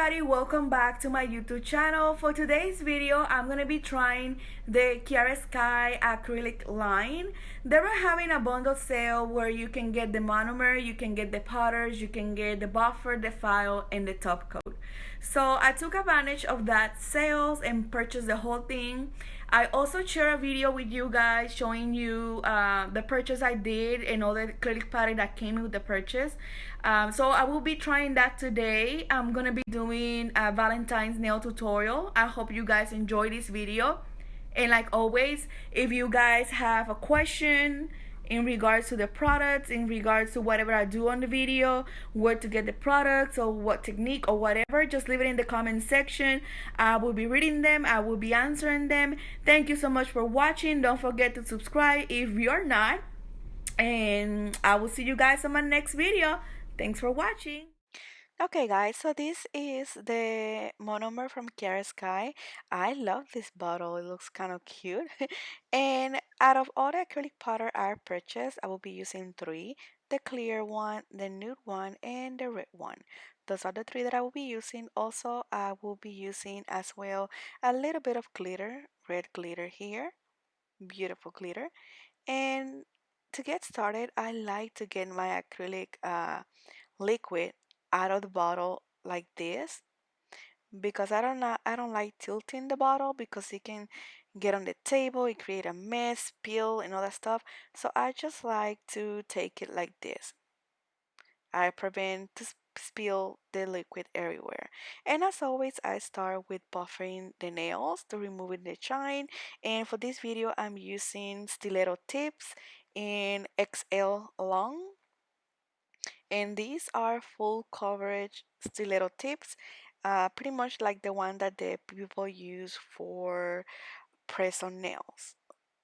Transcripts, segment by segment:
everybody, welcome back to my YouTube channel. For today's video, I'm gonna be trying the KiaraSky acrylic line. They were having a bundle sale where you can get the monomer, you can get the powders, you can get the buffer, the file, and the top coat. So I took advantage of that sales and purchased the whole thing. I also share a video with you guys showing you the purchase I did and all the acrylic pattern that came with the purchase. So I will be trying that today. I'm gonna be doing a Valentine's nail tutorial. I hope you guys enjoy this video. And like always, if you guys have a question in regards to the products, in regards to whatever I do on the video, where to get the products or what technique or whatever, just leave it in the comment section. I will be reading them, I will be answering them. Thank you so much for watching. Don't forget to subscribe if you're not, and I will see you guys on my next video. Thanks for watching. Okay guys, so this is the monomer from KiaraSky. I love this bottle, it looks kind of cute. And out of all the acrylic powder I purchased, I will be using three: the clear one, the nude one, and the red one. Those are the three that I will be using. Also, I will be using as well a little bit of glitter, red glitter here, beautiful glitter. And to get started, I like to get my acrylic liquid out of the bottle like this, because I don't like tilting the bottle because it can get on the table, it create a mess, spill and all that stuff. So I just like to take it like this. I prevent to spill the liquid everywhere. And as always, I start with buffering the nails to remove the shine. And for this video, I'm using stiletto tips in XL long, and these are full coverage stiletto tips, pretty much like the one that the people use for press on nails.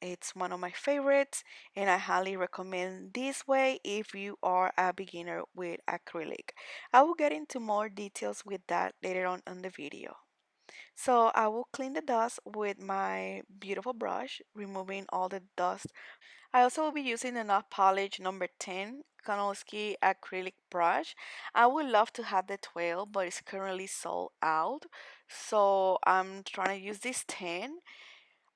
It's one of my favorites, and I highly recommend this way if you are a beginner with acrylic. I will get into more details with that later on in the video. So I will clean the dust with my beautiful brush, removing all the dust. I also will be using the Not Polish number 10 KiaraSky acrylic brush. I would love to have the 12, but it's currently sold out. So I'm trying to use this 10.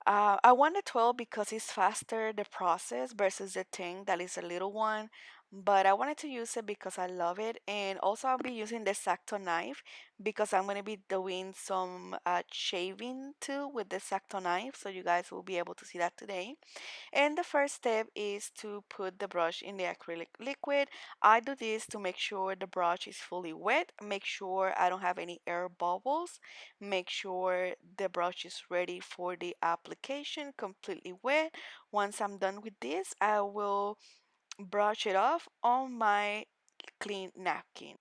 I want the 12 because it's faster the process versus the 10 that is a little one. But I wanted to use it because I love it. And also I'll be using the X-Acto knife because I'm going to be doing some shaving too with the X-Acto knife. So you guys will be able to see that today. And the first step is to put the brush in the acrylic liquid. I do this to make sure the brush is fully wet, make sure I don't have any air bubbles, make sure the brush is ready for the application, completely wet. Once I'm done with this, I will brush it off on my clean napkin.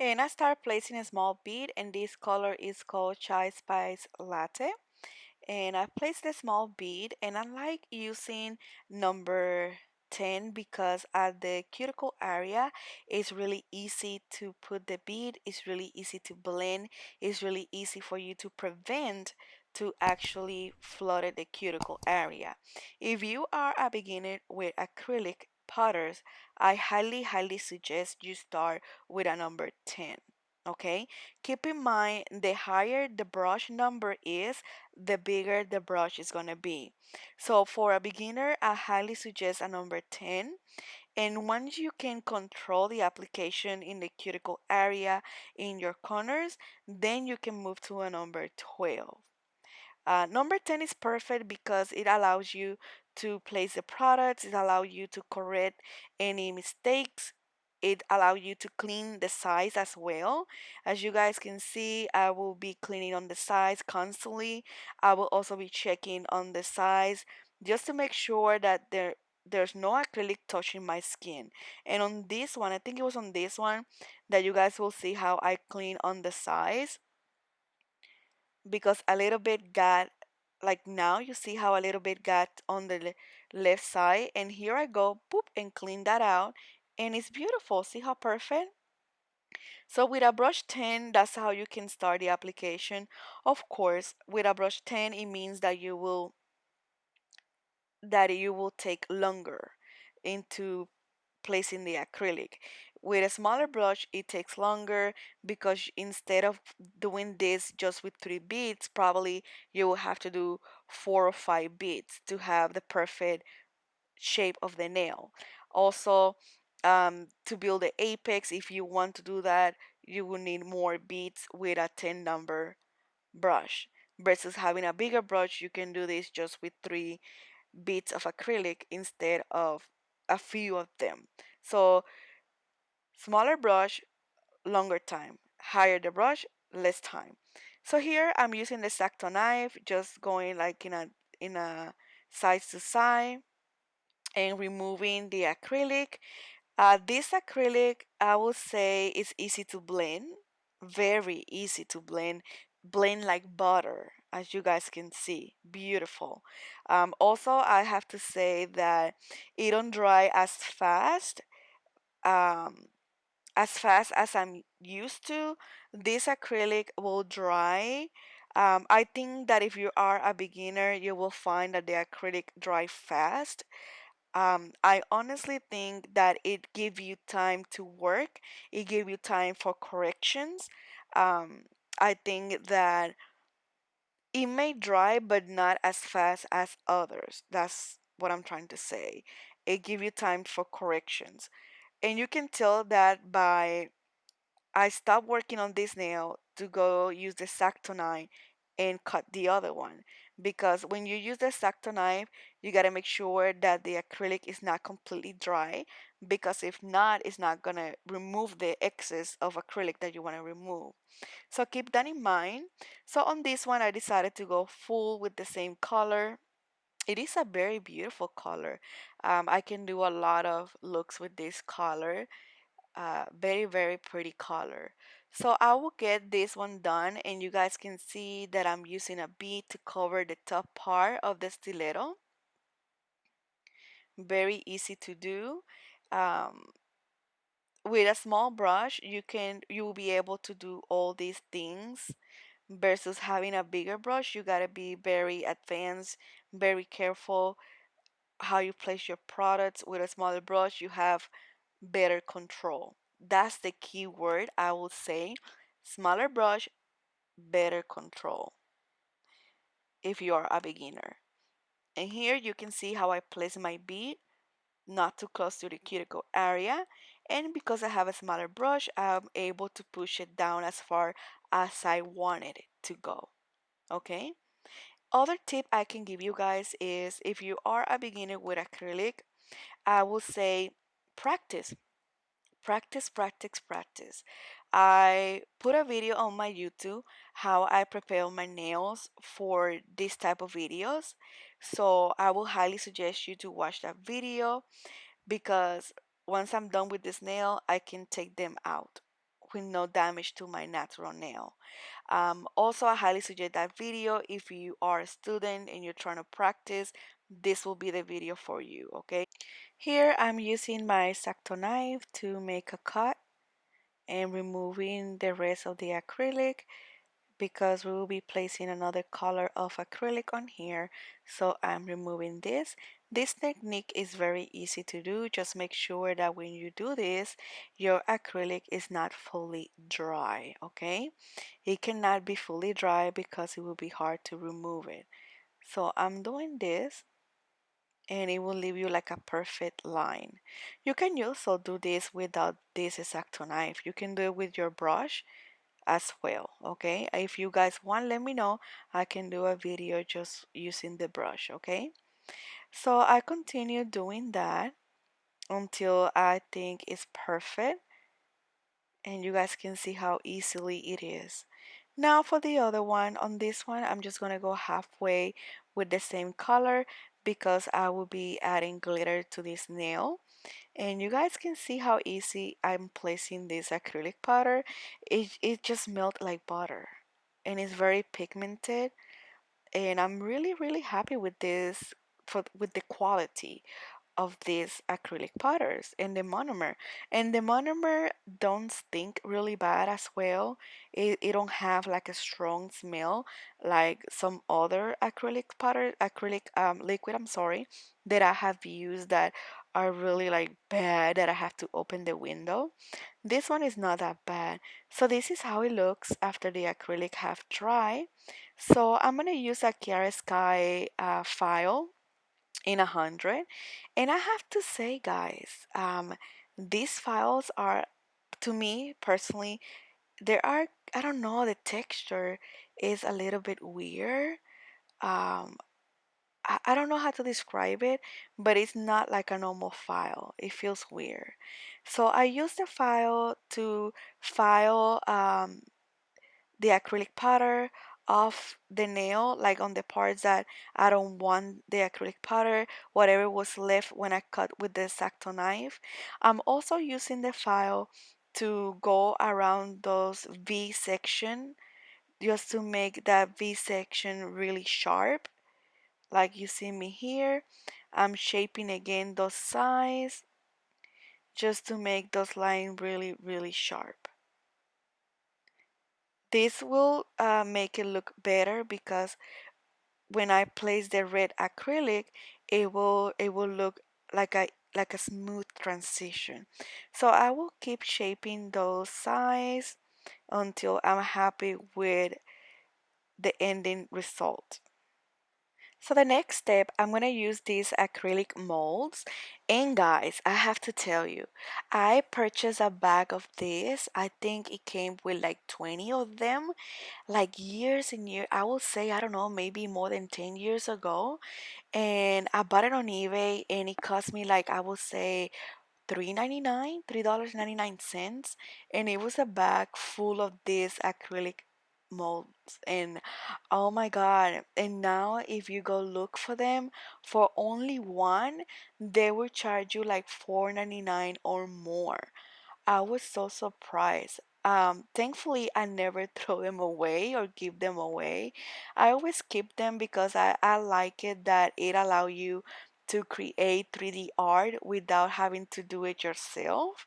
And I start placing a small bead, and this color is called Chai Spice Latte. And I placed a small bead, and I like using number 10 because at the cuticle area it's really easy to put the bead, it's really easy to blend, it's really easy for you to prevent to actually flood the cuticle area. If you are a beginner with acrylic powders, I highly suggest you start with a number 10. Okay, keep in mind the higher the brush number is, the bigger the brush is going to be. So for a beginner, I highly suggest a number 10. And once you can control the application in the cuticle area, in your corners, then you can move to a number 12. Number 10 is perfect because it allows you to place the products, it allows you to correct any mistakes, it allows you to clean the sides as well. As you guys can see, I will be cleaning on the sides constantly. I will also be checking on the sides just to make sure that there's no acrylic touching my skin. And on this one, I think it was on this one that you guys will see how I clean on the sides, because a little bit got, like, now you see how a little bit got on the left side, and here I go boop and clean that out, and it's beautiful. See how perfect. So with a brush 10, that's how you can start the application. Of course, with a brush 10, it means that you will take longer into placing the acrylic. with a smaller brush, it takes longer because instead of doing this just with 3 beads, probably you will have to do 4 or 5 beads to have the perfect shape of the nail. Also, to build the apex, if you want to do that, you will need more beads with a 10 number brush. Versus having a bigger brush, you can do this just with 3 beads of acrylic instead of a few of them. So, smaller brush, longer time. Higher the brush, less time. So here I'm using the X-Acto knife, just going like in a side to side and removing the acrylic. This acrylic, I would say, is easy to blend, very easy to blend, blend like butter, as you guys can see, beautiful. Also, I have to say that it don't dry um, as fast as I'm used to. This acrylic will dry. I think that if you are a beginner, you will find that the acrylic dry fast. I honestly think that it give you time to work. It give you time for corrections. Um, I think that it may dry, but not as fast as others. That's what I'm trying to say. It give you time for corrections, and you can tell that by I stopped working on this nail to go use the X-Acto knife and cut the other one. Because when you use the X-Acto knife, you got to make sure that the acrylic is not completely dry. Because if not, it's not going to remove the excess of acrylic that you want to remove. So keep that in mind. So on this one, I decided to go full with the same color. It is a very beautiful color. I can do a lot of looks with this color. Very, very pretty color. So I will get this one done, and you guys can see that I'm using a bead to cover the top part of the stiletto. Very easy to do. Um, with a small brush, you will be able to do all these things versus having a bigger brush. You gotta be very advanced, very careful how you place your products. With a smaller brush, you have better control. That's the key word I would say. Smaller brush, better control if you are a beginner. And here you can see how I place my bead, not too close to the cuticle area. And because I have a smaller brush, I'm able to push it down as far as I wanted it to go. Okay? Other tip I can give you guys is if you are a beginner with acrylic, I will say practice. Practice, practice, practice. I put a video on my YouTube how I prepare my nails for this type of videos. So I will highly suggest you to watch that video because once I'm done with this nail, I can take them out with no damage to my natural nail. Also, I highly suggest that video if you are a student and you're trying to practice. This will be the video for you, okay? Here I'm using my X-Acto knife to make a cut and removing the rest of the acrylic because we will be placing another color of acrylic on here. So I'm removing this. This technique is very easy to do. Just make sure that when you do this, your acrylic is not fully dry, okay? It cannot be fully dry because it will be hard to remove it. So I'm doing this and it will leave you like a perfect line. You can also do this without this X-Acto knife. You can do it with your brush as well, okay? If you guys want, let me know. I can do a video just using the brush, okay? So I continue doing that until I think it's perfect and you guys can see how easily it is. Now for the other one, on this one, I'm just gonna go halfway with the same color because I will be adding glitter to this nail. And you guys can see how easy I'm placing this acrylic powder. It just melts like butter and it's very pigmented. And I'm really, really happy with this with the quality of these acrylic powders and the monomer. And the monomer don't stink really bad as well. It don't have like a strong smell like some other acrylic powder, acrylic liquid, I'm sorry, that I have used that are really like bad that I have to open the window. This one is not that bad. So this is how it looks after the acrylic have dry. So I'm gonna use a KiaraSky file in 100, and I have to say, guys, these files are, to me personally, there are, I don't know, the texture is a little bit weird. Um, I don't know how to describe it, but it's not like a normal file. It feels weird. So I use the file to file the acrylic powder off the nail, like on the parts that I don't want the acrylic powder, whatever was left when I cut with the X-Acto knife. I'm also using the file to go around those V section just to make that V section really sharp. Like you see me here, I'm shaping again those sides just to make those lines really, really sharp. This will make it look better because when I place the red acrylic, it will look like a smooth transition. So I will keep shaping those sides until I'm happy with the ending result. So the next step, I'm going to use these acrylic molds. And guys, I have to tell you, I purchased a bag of this. I think it came with like 20 of them, like years and years. I will say, I don't know, maybe more than 10 years ago. And I bought it on eBay and it cost me like, I will say, $3.99, and it was a bag full of these acrylic molds. And oh my god, and now if you go look for them for only one, they will charge you like $4.99 or more. I was so surprised. Thankfully, I never throw them away or give them away. I always keep them because I like it that it allow you to create 3D art without having to do it yourself.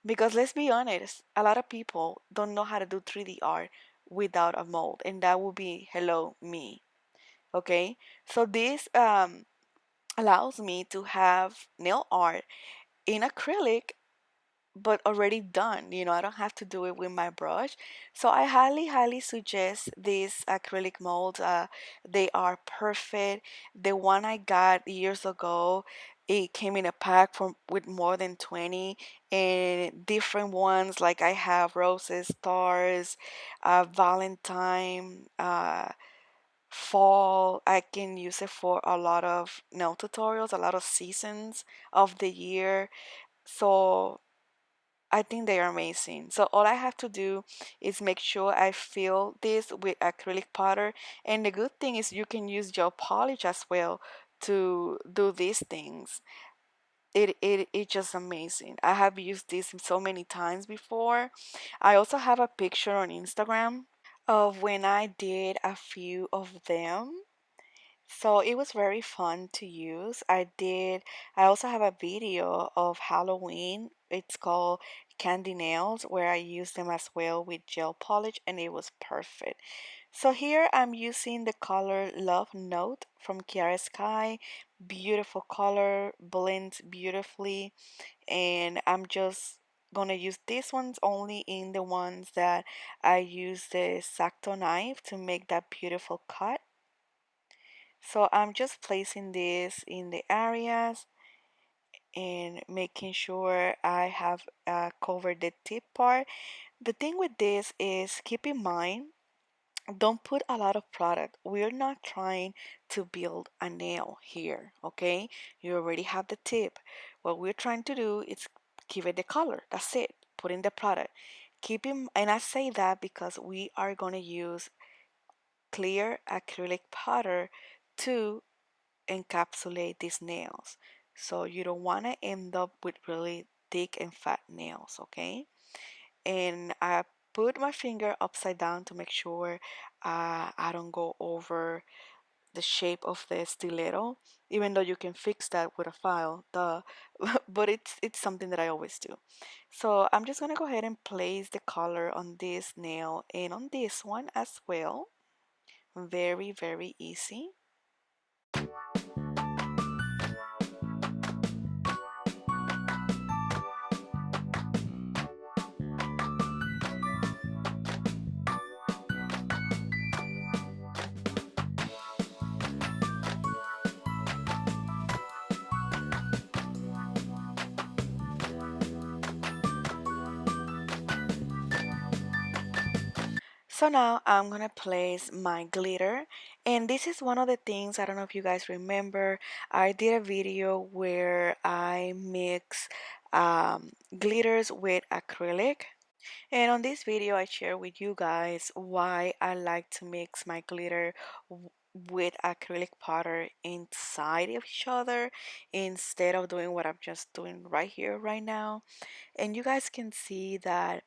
Because let's be honest, a lot of people don't know how to do 3D art without a mold, and that would be hello me. Okay, so this allows me to have nail art in acrylic but already done. I don't have to do it with my brush. So I highly, highly suggest these acrylic molds. They are perfect. The one I got years ago, it came in a pack from with more than 20 and different ones. Like I have roses, stars, Valentine, fall. I can use it for a lot of nail tutorials, a lot of seasons of the year. So I think they are amazing. So all I have to do is make sure I fill this with acrylic powder. And the good thing is you can use gel polish as well to do these things. It's just amazing. I have used this so many times before. I also have a picture on Instagram of when I did a few of them. So it was very fun to use. I also have a video of Halloween. It's called Candy Nails, where I used them as well with gel polish, and it was perfect. So here I'm using the color Love Note from KiaraSky. Beautiful color, blends beautifully, and I'm just gonna use these ones only in the ones that I use the X-Acto knife to make that beautiful cut. So I'm just placing this in the areas and making sure I have covered the tip part. The thing with this is keep in mind, don't put a lot of product. We're not trying to build a nail here, okay? You already have the tip. What we're trying to do is give it the color. That's it. Put in the product. And I say that because we are going to use clear acrylic powder to encapsulate these nails. So you don't want to end up with really thick and fat nails, okay? And I put my finger upside down to make sure I don't go over the shape of the stiletto, even though you can fix that with a file, but it's something that I always do. So I'm just gonna go ahead and place the color on this nail and on this one as well. Very, very easy. So now I'm gonna place my glitter, and this is one of the things, I don't know if you guys remember, I did a video where I mix glitters with acrylic. And on this video, I share with you guys why I like to mix my glitter with acrylic powder inside of each other instead of doing what I'm just doing right here, right now. And you guys can see that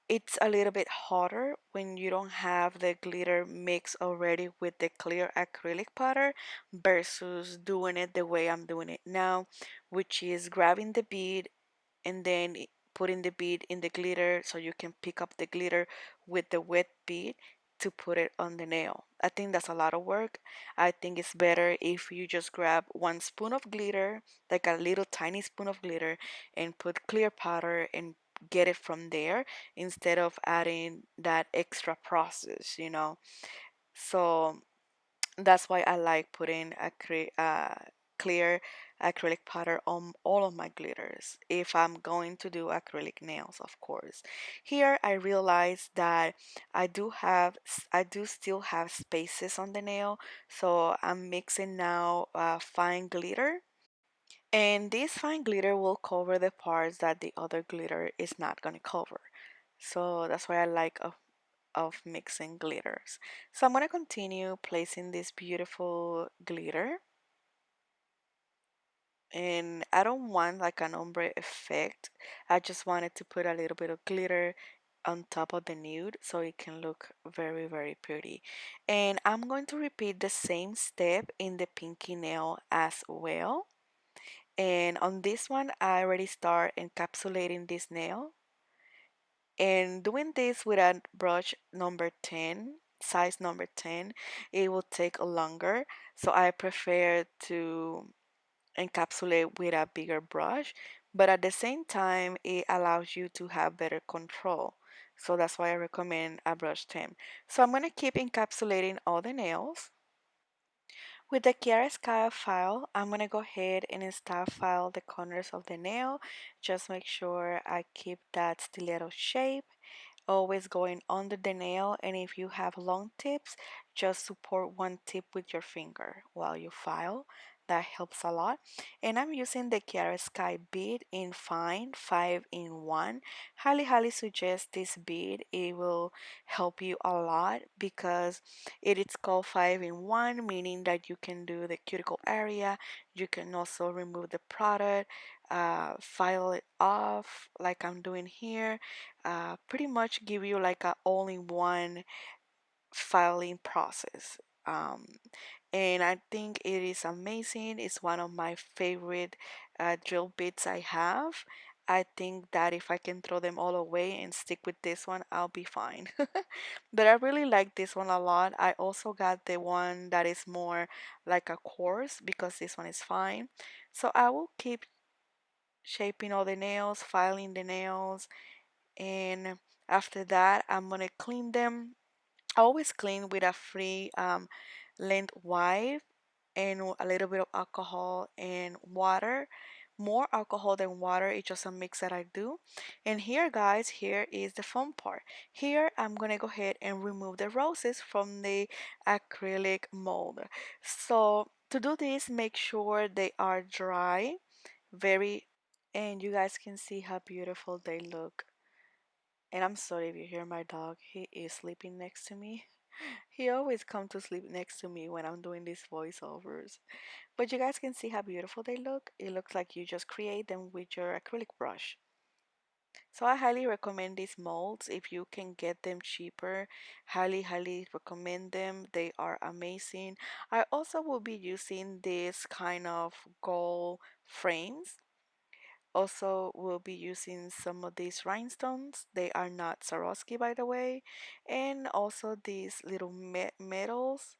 it's a little bit harder when you don't have the glitter mix already with the clear acrylic powder versus doing it the way I'm doing it now, which is grabbing the bead and then putting the bead in the glitter so you can pick up the glitter with the wet bead to put it on the nail. I think that's a lot of work. I think it's better if you just grab 1 spoon of glitter, like a little tiny spoon of glitter, and put clear powder and get it from there instead of adding that extra process. So that's why I like putting clear acrylic powder on all of my glitters if I'm going to do acrylic nails, of course. Here I realize that I do still have spaces on the nail, so I'm mixing now fine glitter. And this fine glitter will cover the parts that the other glitter is not going to cover. So that's why I like of mixing glitters. So I'm going to continue placing this beautiful glitter. And I don't want like an ombre effect. I just wanted to put a little bit of glitter on top of the nude so it can look very, very pretty. And I'm going to repeat the same step in the pinky nail as well. And on this one, I already start encapsulating this nail. And doing this with a brush number 10, size number 10, it will take longer. So I prefer to encapsulate with a bigger brush, but at the same time, it allows you to have better control. So that's why I recommend a brush 10. So I'm going to keep encapsulating all the nails. With the KiaraSky file, I'm going to go ahead and style file the corners of the nail. Just make sure I keep that stiletto shape always going under the nail, and if you have long tips, just support one tip with your finger while you file. That helps a lot. And I'm using the KiaraSky bead in fine 5-in-1. Highly suggest this bead. It will help you a lot because it is called 5-in-1, meaning that you can do the cuticle area. You can also remove the product, file it off like I'm doing here, pretty much give you like a all-in-one filing process. Um, and I think it is amazing. It's one of my favorite drill bits I have. I think that if I can throw them all away and stick with this one, I'll be fine. But I really like this one a lot. I also got the one that is more like a coarse because this one is fine. So I will keep shaping all the nails, filing the nails, and after that I'm gonna clean them. I always clean with a free lint wipe and a little bit of alcohol and water. More alcohol than water, it's just a mix that I do. And here guys, here is the fun part. Here I'm gonna go ahead and remove the roses from the acrylic mold. So to do this, make sure they are dry, very, and you guys can see how beautiful they look. And I'm sorry if you hear my dog. He is sleeping next to me. He always comes to sleep next to me when I'm doing these voiceovers. But you guys can see how beautiful they look. It looks like you just create them with your acrylic brush. So I highly recommend these molds. If you can get them cheaper, highly recommend them. They are amazing. I also will be using this kind of gold frames. Also, we'll be using some of these rhinestones. They are not Swarovski, by the way. And also these little medals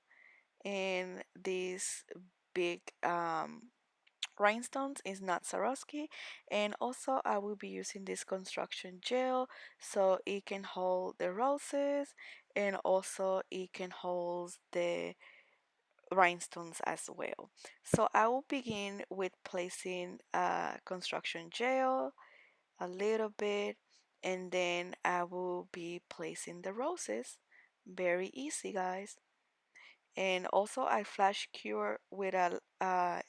and these big rhinestones is not Swarovski. And also, I will be using this construction gel so it can hold the roses and also it can hold the rhinestones as well. So I will begin with placing construction gel a little bit, and then I will be placing the roses. Very easy, guys. And also I flash cure with a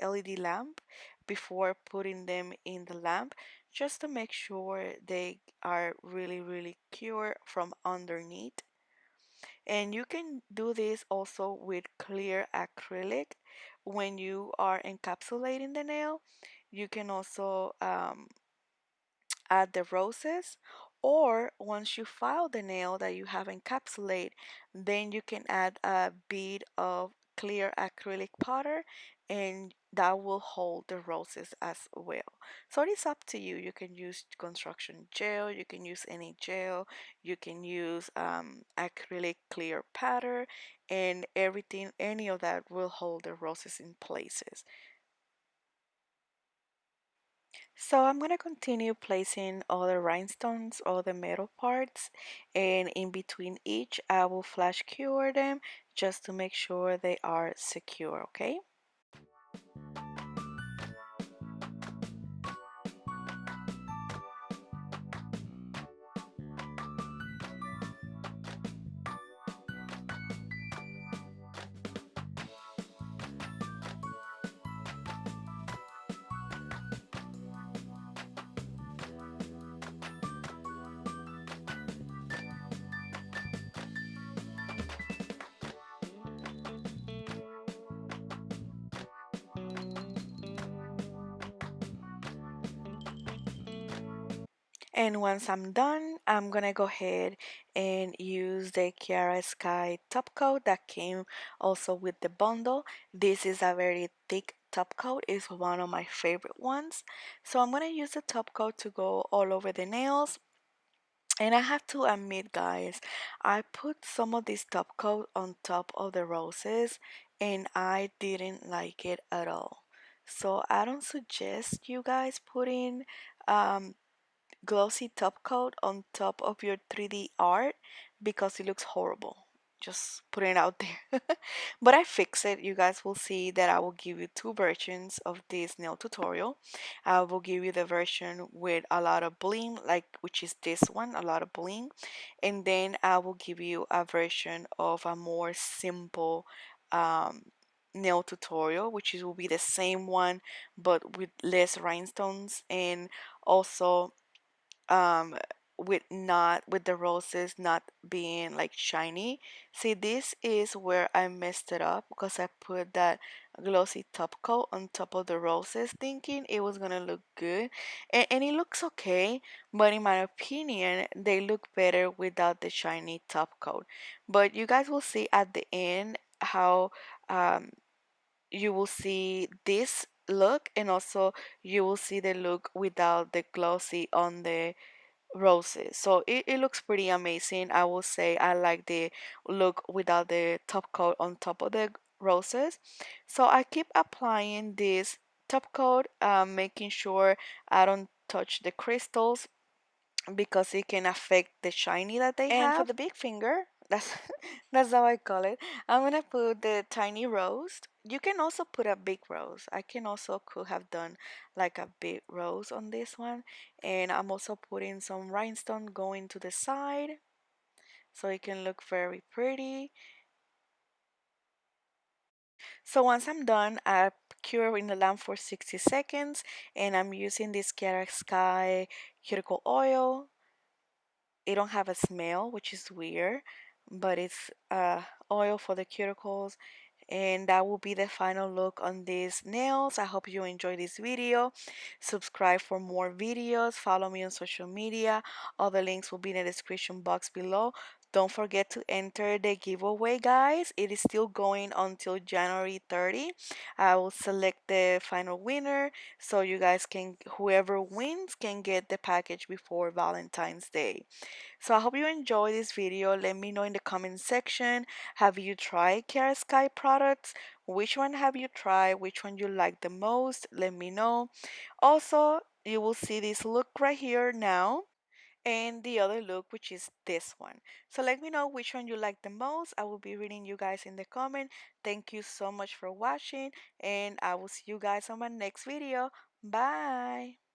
LED lamp before putting them in the lamp, just to make sure they are really cure from underneath. And you can do this also with clear acrylic. When you are encapsulating the nail, you can also add the roses, or once you file the nail that you have encapsulate, then you can add a bead of clear acrylic powder, and that will hold the roses as well. So it is up to you. You can use construction gel, you can use any gel, you can use acrylic clear powder, and everything, any of that will hold the roses in places. So I'm going to continue placing all the rhinestones, all the metal parts, and in between each I will flash cure them just to make sure they are secure, okay? And once I'm done, I'm gonna go ahead and use the KiaraSky top coat that came also with the bundle. This is a very thick top coat, it's one of my favorite ones. So I'm gonna use the top coat to go all over the nails. And I have to admit, guys, I put some of this top coat on top of the roses and I didn't like it at all. So I don't suggest you guys putting um, glossy top coat on top of your 3D art because it looks horrible. Just putting it out there. But I fix it. You guys will see that I will give you two versions of this nail tutorial. I will give you the version with a lot of bling, like which is this one, a lot of bling. And then I will give you a version of a more simple um, nail tutorial, which is will be the same one but with less rhinestones, and also um with not with the roses not being like shiny. See, this is where I messed it up because I put that glossy top coat on top of the roses thinking it was gonna look good, and it looks okay, but in my opinion they look better without the shiny top coat. But you guys will see at the end how um you will see this look, and also you will see the look without the glossy on the roses. So it looks pretty amazing. I will say I like the look without the top coat on top of the roses. So I keep applying this top coat, making sure I don't touch the crystals because it can affect the shiny that they have. And for the big finger, that's that's how I call it. I'm gonna put the tiny rose. You can also put a big rose. I can also could have done like a big rose on this one. And I'm also putting some rhinestone going to the side so it can look very pretty. So once I'm done, I cure in the lamp for 60 seconds, and I'm using this KiaraSky cuticle oil. It don't have a smell, which is weird, but it's oil for the cuticles. And that will be the final look on these nails. I hope you enjoyed this video. Subscribe for more videos. Follow me on social media. All the links will be in the description box below. Don't forget to enter the giveaway, guys. It is still going until January 30. I will select the final winner so you guys can, whoever wins can get the package before Valentine's Day. So I hope you enjoy this video. Let me know in the comment section. Have you tried KiaraSky products? Which one have you tried? Which one you like the most? Let me know. Also, you will see this look right here now, and the other look, which is this one. So let me know which one you like the most. I will be reading you guys in the comment. Thank you so much for watching, and I will see you guys on my next video. Bye.